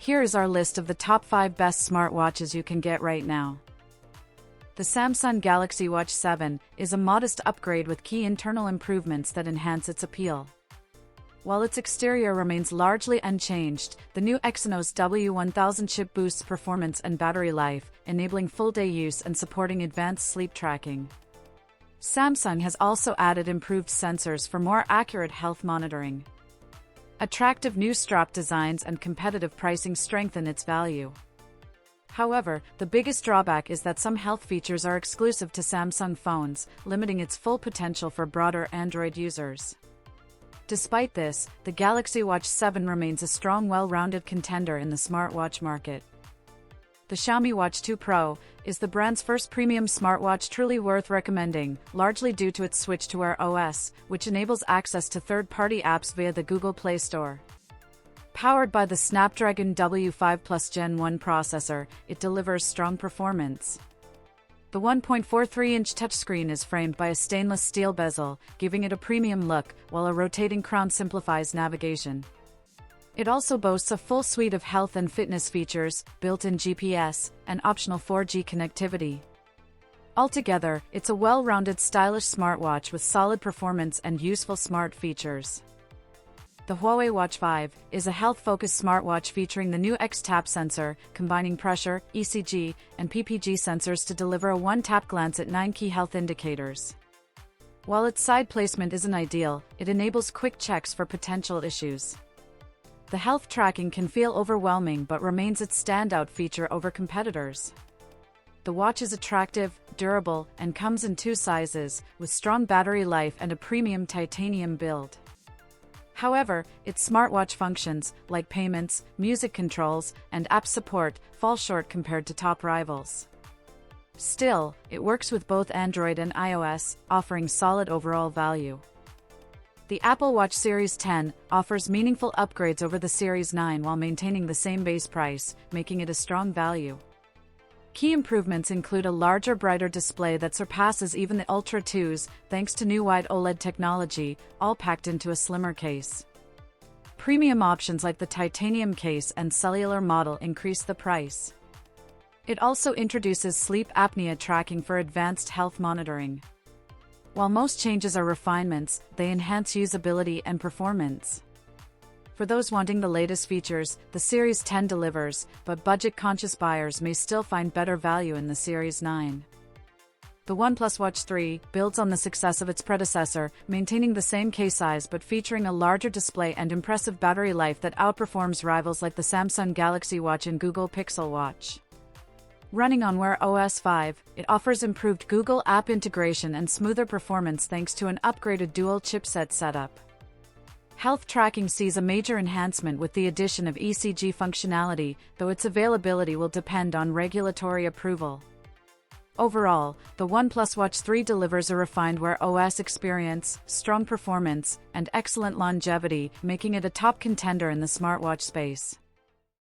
Here is our list of the top 5 best smartwatches you can get right now. The Samsung Galaxy Watch 7 is a modest upgrade with key internal improvements that enhance its appeal. While its exterior remains largely unchanged, the new Exynos W1000 chip boosts performance and battery life, enabling full-day use and supporting advanced sleep tracking. Samsung has also added improved sensors for more accurate health monitoring. Attractive new strap designs and competitive pricing strengthen its value. However, the biggest drawback is that some health features are exclusive to Samsung phones, limiting its full potential for broader Android users. Despite this, the Galaxy Watch 7 remains a strong, well-rounded contender in the smartwatch market. The Xiaomi Watch 2 Pro is the brand's first premium smartwatch, truly worth recommending, largely due to its switch to Wear OS, which enables access to third-party apps via the Google Play Store. Powered by the Snapdragon W5 Plus Gen 1 processor, it delivers strong performance. The 1.43-inch touchscreen is framed by a stainless steel bezel, giving it a premium look, while a rotating crown simplifies navigation. It also boasts a full suite of health and fitness features, built-in GPS, and optional 4G connectivity. Altogether, it's a well-rounded, stylish smartwatch with solid performance and useful smart features. The Huawei Watch 5 is a health-focused smartwatch featuring the new X-Tap sensor, combining pressure, ECG, and PPG sensors to deliver a one-tap glance at 9 key health indicators. While its side placement isn't ideal, it enables quick checks for potential issues. The health tracking can feel overwhelming but remains its standout feature over competitors. The watch is attractive, durable, and comes in 2 sizes, with strong battery life and a premium titanium build. However, its smartwatch functions, like payments, music controls, and app support, fall short compared to top rivals. Still, it works with both Android and iOS, offering solid overall value. The Apple Watch Series 10 offers meaningful upgrades over the Series 9 while maintaining the same base price, making it a strong value. Key improvements include a larger, brighter display that surpasses even the Ultra 2s, thanks to new wide OLED technology, all packed into a slimmer case. Premium options like the titanium case and cellular model increase the price. It also introduces sleep apnea tracking for advanced health monitoring. While most changes are refinements, they enhance usability and performance. For those wanting the latest features, the Series 10 delivers, but budget-conscious buyers may still find better value in the Series 9. The OnePlus Watch 3 builds on the success of its predecessor, maintaining the same case size but featuring a larger display and impressive battery life that outperforms rivals like the Samsung Galaxy Watch and Google Pixel Watch. Running on Wear OS 5, it offers improved Google app integration and smoother performance thanks to an upgraded dual chipset setup. Health tracking sees a major enhancement with the addition of ECG functionality, though its availability will depend on regulatory approval. Overall, the OnePlus Watch 3 delivers a refined Wear OS experience, strong performance, and excellent longevity, making it a top contender in the smartwatch space.